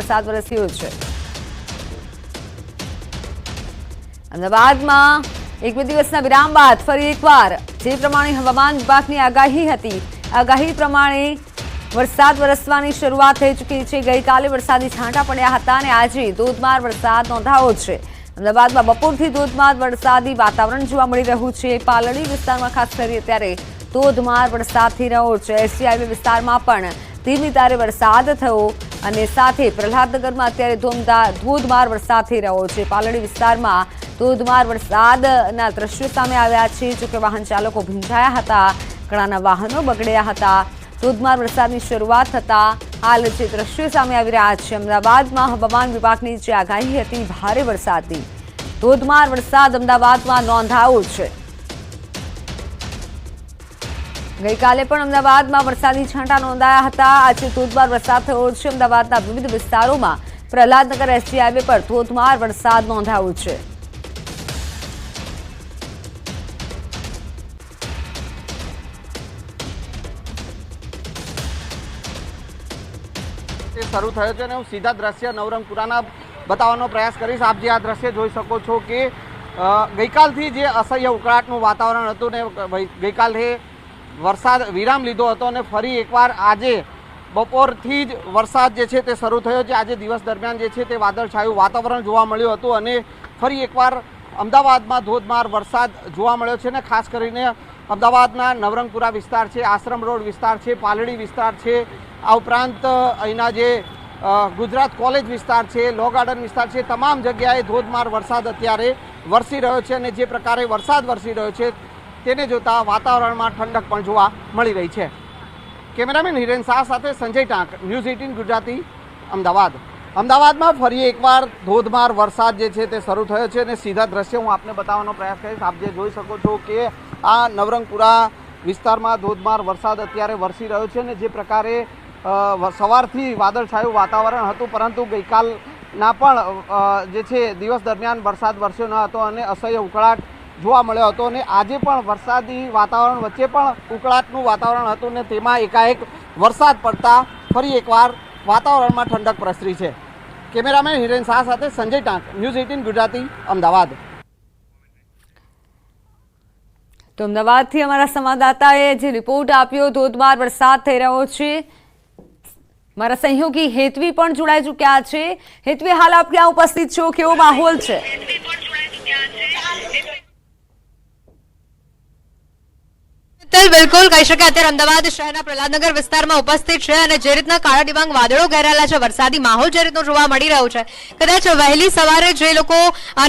વરસાદ વરસ્યો છે। અમદાવાદમાં એક બે દિવસના વિરામ બાદ ફરી એકવાર જે પ્રમાણે હવામાન વિભાગની આગાહી હતી, આગાહી પ્રમાણે વરસાદ વરસવાની શરૂઆત થઈ ચૂકી છે। ગઈકાલે વરસાદી છાંટા પડ્યા હતા અને આજે ધોધમાર વરસાદ નોંધાયો છે। અમદાવાદમાં બપોરથી ધોધમાર વરસાદી વાતાવરણ જોવા મળી રહ્યું છે। પાલડી વિસ્તારમાં ખાસ કરી અત્યારે ધોધમાર વરસાદ થઈ રહ્યો છે। એસજી હાઈવે વિસ્તારમાં પણ ધીમી ધારે વરસાદ થયો અને સાથે પ્રહલાદનગરમાં અત્યારે ધોધમાર વરસાદ થઈ રહ્યો છે। પાલડી વિસ્તારમાં ધોધમાર વરસાદના દ્રશ્યો સામે આવ્યા છે। જોકે વાહન ચાલકો ભીંજાયા હતા, ઘણાના વાહનો બગડ્યા હતા। ધોધમાર વરસાદની શરૂઆત થતાં હાલ જે દ્રશ્યો સામે આવી રહ્યા છે, અમદાવાદમાં હવામાન વિભાગની જે આગાહી હતી ભારે વરસાદની, ધોધમાર વરસાદ અમદાવાદમાં નોંધાયો છે। ગઈકાલે પણ અમદાવાદમાં વરસાદી છાંટા નોંધાયા હતા। આજે ધોધમાર વરસાદ થયો છે। અમદાવાદના વિવિધ વિસ્તારોમાં પ્રહલાદનગર એસજી હાઈવે પર ધોધમાર વરસાદ નોંધાયો છે। શરૂ થયો છે અને હું સીધા દ્રશ્ય નવરંગપુરાના બતાવવાનો પ્રયાસ કરીશ। આપ જે આ દ્રશ્ય જોઈ શકો છો કે ગઈકાલથી જે અસહ્ય ઉકળાટનું વાતાવરણ હતું ને ગઈકાલથી વરસાદ વિરામ લીધો હતો અને ફરી એકવાર આજે બપોરથી જ વરસાદ જે છે તે શરૂ થયો છે। આજે દિવસ દરમિયાન જે છે તે વાદળછાયું વાતાવરણ જોવા મળ્યું હતું અને ફરી એકવાર અમદાવાદમાં ધોધમાર વરસાદ જોવા મળ્યો છે ને ખાસ કરીને અમદાવાદના નવરંગપુરા વિસ્તાર છે, આશ્રમ રોડ વિસ્તાર છે, પાલડી વિસ્તાર છે, આ ઉપરાંત અહીંના જે ગુજરાત કોલેજ વિસ્તાર છે, લો ગાર્ડન વિસ્તાર છે, તમામ જગ્યાએ ધોધમાર વરસાદ અત્યારે વરસી રહ્યો છે અને જે પ્રકારે વરસાદ વરસી રહ્યો છે તેને જોતા વાતાવરણમાં ઠંડક પણ જોવા મળી રહી છે। કેમેરામેન હિરેન શાહ સાથે સંજય ટાંક, ન્યૂઝ 18 ગુજરાતી, અમદાવાદ। અમદાવાદમાં ફરી એકવાર ધોધમાર વરસાદ જે છે તે શરૂ થયો છે અને સીધા દ્રશ્ય હું આપને બતાવવાનો પ્રયાસ કરીશ। આપ જે જોઈ શકો છો કે આ નવરંગપુરા વિસ્તારમાં ધોધમાર વરસાદ અત્યારે વરસી રહ્યો છે અને જે પ્રકારે સવારથી વાદળછાયું વાતાવરણ હતું પરંતુ ગઈકાલના પણ જે છે દિવસ દરમિયાન વરસાદ વરસ્યો ન હતો અને અસહ્ય ઉકળાટ જોવા મળ્યો હતો અને આજે પણ વરસાદી વાતાવરણ વચ્ચે પણ ઉકળાટનું વાતાવરણ હતું ને તેમાં એકાએક વરસાદ પડતા ફરી એકવાર વાતાવરણમાં ઠંડક પ્રસરી છે। કેમેરામેન હિરેન શાહ સાથે સંજય ટાંક, ન્યૂઝ 18 ગુજરાતી, અમદાવાદ। તો અમદાવાદથી અમારા સંવાદદાતાએ જે રિપોર્ટ આપ્યો, ધોધમાર વરસાદ થઈ રહ્યો છે। મારા સહયોગી હેતવી પણ જોડાઈ ચૂક્યા છે। હેતવી, હાલ આપ ક્યાં ઉપસ્થિત છો, કેવો માહોલ છે? બિલકુલ કહી શકાય અત્યારે અમદાવાદ શહેરના પ્રહલાદનગર વિસ્તારમાં ઉપસ્થિત છે અને જે રીતના કાળા ડિબાંગ વાદળો ઘેરાયેલા છે, વરસાદી માહોલ જે રીતનો જોવા મળી રહ્યો છે, કદાચ વહેલી સવારે જે લોકો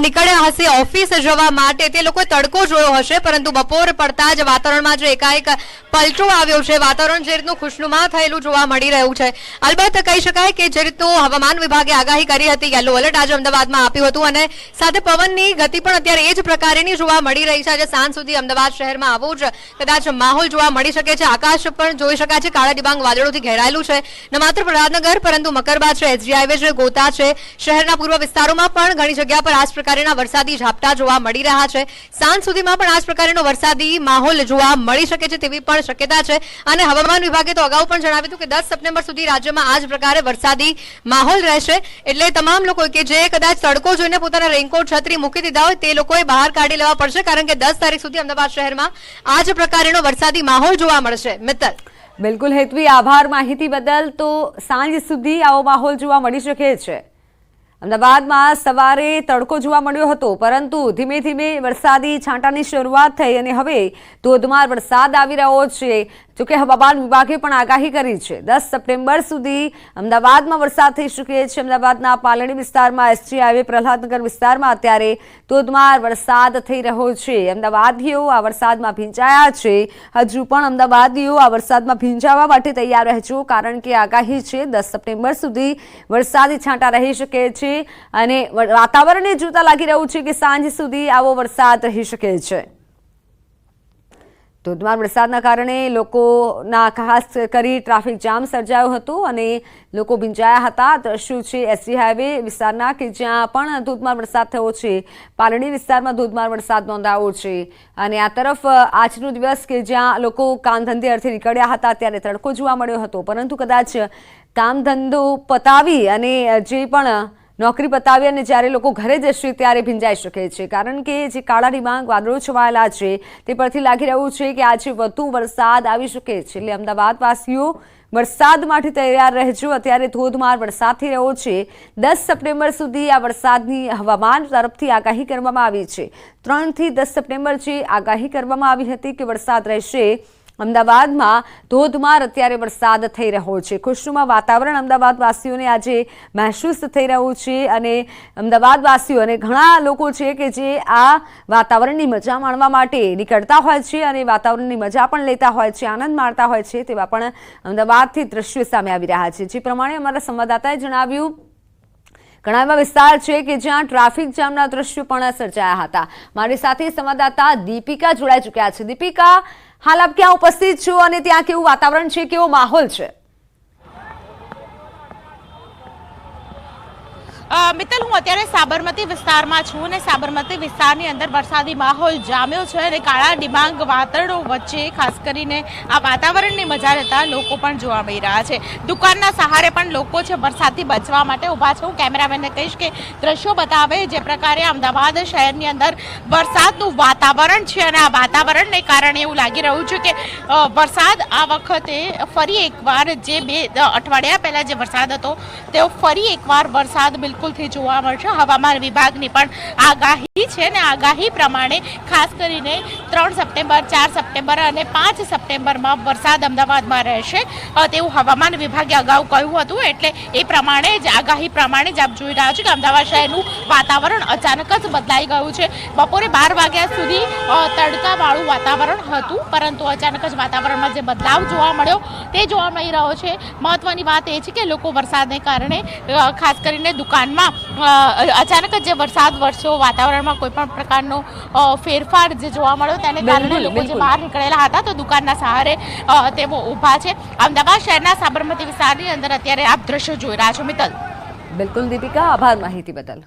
નીકળ્યા હશે ઓફિસ જવા માટે તે લોકોએ તડકો જોયો હશે પરંતુ બપોર પડતા જ વાતાવરણમાં જે એકાએક પલટો આવ્યો છે, વાતાવરણ જે રીતનું ખુશનુમા થયેલું જોવા મળી રહ્યું છે। અલબત્ત કહી શકાય કે જે રીતનું હવામાન વિભાગે આગાહી કરી હતી, યલો એલર્ટ આજે અમદાવાદમાં આપ્યું હતું અને સાથે પવનની ગતિ પણ અત્યારે એ જ પ્રકારની જોવા મળી રહી છે। આજે સાંજ સુધી અમદાવાદ શહેરમાં આવો જ કદાચ માહોલ જોવા મળી શકે છે। આકાશ પણ જોઈ શકાય છે કાળા ડિબાંગ વાદળોથી ઘેરાયેલું છે, ન માત્ર પ્રહલાદનગર પરંતુ મકરબા છે, એસજી હાઈવે છે, ગોતા છે, શહેરના પૂર્વ વિસ્તારોમાં પણ ઘણી જગ્યા પર આ જ પ્રકારના વરસાદી ઝાપટા જોવા મળી રહ્યા છે। સાંજ સુધીમાં પણ આ જ પ્રકારનો વરસાદી માહોલ જોવા મળી શકે છે તેવી પણ શક્યતા છે અને હવામાન વિભાગે તો અગાઉ પણ જણાવ્યું હતું કે 10 સપ્ટેમ્બર સુધી રાજ્યમાં આ જ પ્રકારે વરસાદી માહોલ રહેશે। એટલે તમામ લોકો કે જે કદાચ તડકો જોઈને પોતાના રેઇનકોટ છત્રી મૂકી દીધા હોય તે લોકોએ બહાર કાઢી લેવા પડશે કારણ કે 10 તારીખ સુધી અમદાવાદ શહેરમાં આ જ પ્રકારનો વરસાદી માહોલ જોવા મળશે। મિત્તલ, બિલકુલ હેતવી, આભાર માહિતી બદલ। તો સાંજ સુધી આવો માહોલ જોવા મળી શકે છે। અમદાવાદમાં સવારે તડકો જોવા મળ્યો હતો પરંતુ ધીમે ધીમે વરસાદી છાંટાની શરૂઆત થઈ અને હવે ધોધમાર વરસાદ આવી રહ્યો છે। જોકે હવામાન વિભાગે પણ આગાહી કરી છે 10 સપ્ટેમ્બર સુધી અમદાવાદમાં વરસાદ થઈ શકે છે। અમદાવાદના પાલડી વિસ્તારમાં, એસજી હાઈવે, પ્રહલાદનગર વિસ્તારમાં અત્યારે ધોધમાર વરસાદ થઈ રહ્યો છે। અમદાવાદીઓ આ વરસાદમાં ભીંજાયા છે। હજુ પણ અમદાવાદીઓ આ વરસાદમાં ભીંજાવા માટે તૈયાર રહેજો કારણ કે આગાહી છે 10 સપ્ટેમ્બર સુધી વરસાદી છાંટા રહી શકે છે અને વાતાવરણને જોતા લાગી રહ્યું છે કે સાંજ સુધી આવો વરસાદ રહી શકે છે। ધોધમાર વરસાદના કારણે લોકોના ખાસ કરી ટ્રાફિક જામ સર્જાયો હતો અને લોકો ભીંજાયા હતા। દ્રશ્યો છે એસજી હાઈવે વિસ્તારના કે જ્યાં પણ ધોધમાર વરસાદ થયો છે। પાલડી વિસ્તારમાં ધોધમાર વરસાદ નોંધાયો છે અને આ તરફ આજનો દિવસ કે જ્યાં લોકો કામ ધંધે અર્થે નીકળ્યા હતા ત્યારે તડકો જોવા મળ્યો હતો પરંતુ કદાચ કામ ધંધો પતાવી અને જે પણ નોકરી પતાવી અને જ્યારે લોકો ઘરે જશે ત્યારે ભીંજાઈ શકે છે, કારણ કે જે કાળા ડિબાંગ વાદળો છવાયેલા છે તે પરથી લાગી રહ્યું છે કે આજે વધુ વરસાદ આવી શકે છે. એટલે અમદાવાદવાસીઓ વરસાદ માટે તૈયાર રહેજો. અત્યારે ધોધમાર વરસાદ થઈ રહ્યો છે. 10 સપ્ટેમ્બર સુધી આ વરસાદની હવામાન તરફથી આગાહી કરવામાં આવી છે. 3 થી 10 સપ્ટેમ્બર જે આગાહી કરવામાં આવી હતી કે વરસાદ રહેશે. અમદાવાદમાં ધોધમાર અત્યારે વરસાદ થઈ રહ્યો છે. ખુશનુમા વાતાવરણ અમદાવાદવાસીઓને આજે મહેસૂસ થઈ રહ્યું છે અને અમદાવાદવાસીઓ અને ઘણા લોકો છે કે જે આ વાતાવરણની મજા માણવા માટે નીકળતા હોય છે અને વાતાવરણની મજા પણ લેતા હોય છે, આનંદ માણતા હોય છે. તેવા પણ અમદાવાદથી દ્રશ્યો સામે આવી રહ્યા છે. જે પ્રમાણે અમારા સંવાદદાતાએ જણાવ્યું, ઘણા એવા વિસ્તાર છે કે જ્યાં ટ્રાફિક જામના દ્રશ્યો પણ સર્જાયા હતા. મારી સાથે સંવાદદાતા દીપિકા જોડાઈ ચૂક્યા છે. દીપિકા, હાલ આપ ક્યાં ઉપસ્થિત છો અને ત્યાં કેવું વાતાવરણ છે, કેવો માહોલ છે? મિત્તલ, હું અત્યારે સાબરમતી વિસ્તારમાં છું અને સાબરમતી વિસ્તારની અંદર વરસાદી માહોલ જામ્યો છે અને કાળા ડિબાંગ વાદળો વચ્ચે ખાસ કરીને આ વાતાવરણની મજા લેતા લોકો પણ જોવા મળી રહ્યા છે. દુકાનના સહારે પણ લોકો છે વરસાદથી બચવા માટે ઊભા છે. હું કેમેરામેનને કહીશ કે દ્રશ્યો બતાવે જે પ્રકારે અમદાવાદ શહેરની અંદર વરસાદનું વાતાવરણ છે અને આ વાતાવરણને કારણે એવું લાગી રહ્યું છે કે વરસાદ આ વખતે ફરી એકવાર જે 2 અઠવાડિયા પહેલા જે વરસાદ હતો તેઓ ફરી એકવાર વરસાદ બિલકુલથી જોવા મળશે. હવામાન વિભાગની પણ આગાહી છે અને આગાહી પ્રમાણે ખાસ કરીને 3 સપ્ટેમ્બર, 4 સપ્ટેમ્બર અને 5 સપ્ટેમ્બરમાં વરસાદ અમદાવાદમાં રહેશે તેવું હવામાન વિભાગે અગાઉ કહ્યું હતું. એટલે એ પ્રમાણે જ આગાહી પ્રમાણે જ આપ જોઈ રહ્યા છો કે અમદાવાદ શહેરનું વાતાવરણ અચાનક જ બદલાઈ ગયું છે. બપોરે 12 વાગ્યા સુધી તડકાવાળું વાતાવરણ હતું, પરંતુ અચાનક જ વાતાવરણમાં જે બદલાવ જોવા મળ્યો તે જોવા મળી રહ્યો છે. મહત્વની વાત એ છે કે લોકો વરસાદને કારણે ખાસ કરીને દુકાનમાં અચાનક જ જે વરસાદ વરસ્યો, વાતાવરણમાં કોઈ પણ પ્રકારનો ફેરફાર જે જોવા મળ્યો તેને કારણે લોકો જે બહાર નીકળેલા હતા તો દુકાનના સહારે તેઓ ઊભા છે. અમદાવાદ શહેરના સાબરમતી વિસ્તારની અંદર અત્યારે આપ દ્રશ્યો જોઈ રહ્યા છો. મિત્તલ. બિલકુલ દીપિકા, આભાર માહિતી બદલ.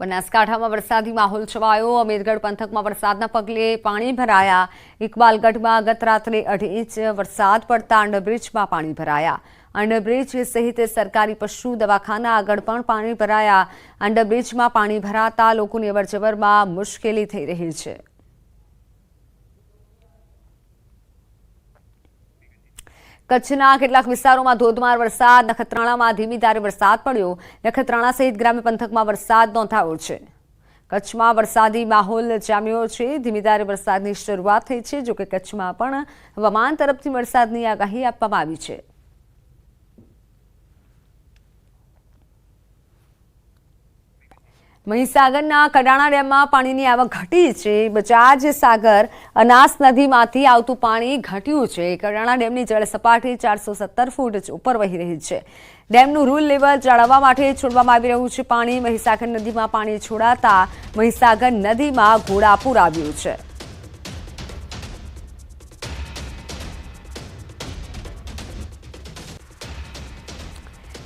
બનાસકાંઠામાં વરસાદી માહોલ છવાયો. અમીરગઢ પંથકમાં વરસાદના પગલે પાણી ભરાયા. ઇકબાલગઢમાં ગત રાત્રે 2.5 ઇંચ વરસાદ પડતા અંડરબ્રિજમાં પાણી ભરાયા. અંડરબ્રિજ સહિત સરકારી પશુ દવાખાના આગળ પણ પાણી ભરાયા. અંડરબ્રિજમાં પાણી ભરાતા લોકોની અવરજવરમાં મુશ્કેલી થઈ રહી છે. કચ્છના કેટલાક વિસ્તારોમાં ધોધમાર વરસાદ. નખત્રાણામાં ધીમી ધારે વરસાદ પડ્યો. નખત્રાણા સહિત ગ્રામ્ય પંથકમાં વરસાદ નોંધાયો છે. કચ્છમાં વરસાદી માહોલ જામ્યો છે. ધીમી ધારે વરસાદની શરૂઆત થઈ છે. જોકે કચ્છમાં પણ હવામાન તરફથી વરસાદની આગાહી આપવામાં આવી છે. મહીસાગરના કડાણા ડેમમાં પાણીની આવક ઘટી છે. બજાજ સાગર અનાસ નદીમાંથી આવતું પાણી ઘટ્યું છે. કડાણા ડેમની જળ સપાટી 417 ફૂટ ઉપર વહી રહી છે. ડેમનું રૂલ લેવલ જાળવવા માટે છોડવામાં આવી રહ્યું છે પાણી. મહીસાગર નદીમાં પાણી છોડાતા મહીસાગર નદીમાં ઘોડાપૂર આવ્યું છે.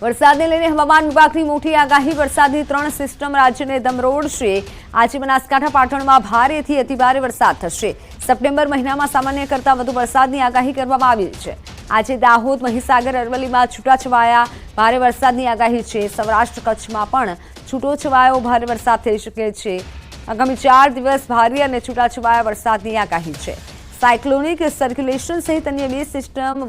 વરસાદને લઈને હવામાન વિભાગની મોટી આગાહી. વરસાદની 3 સિસ્ટમ રાજ્યને દમરોડશે. આજે બનાસકાંઠા પાટણમાં ભારેથી અતિભારે વરસાદ થશે. સપ્ટેમ્બર મહિનામાં સામાન્ય કરતાં વધુ વરસાદની આગાહી કરવામાં આવી છે. આજે દાહોદ, મહીસાગર, અરવલ્લીમાં છૂટાછવાયા ભારે વરસાદની આગાહી છે. સૌરાષ્ટ્ર કચ્છમાં પણ છૂટોછવાયો ભારે વરસાદ થઈ શકે છે. આગામી 4 દિવસ ભારે અને છૂટાછવાયા વરસાદની આગાહી છે. સાયક્લોનિક સર્ક્યુલેશન સહિત અન્ય 2 સિસ્ટમ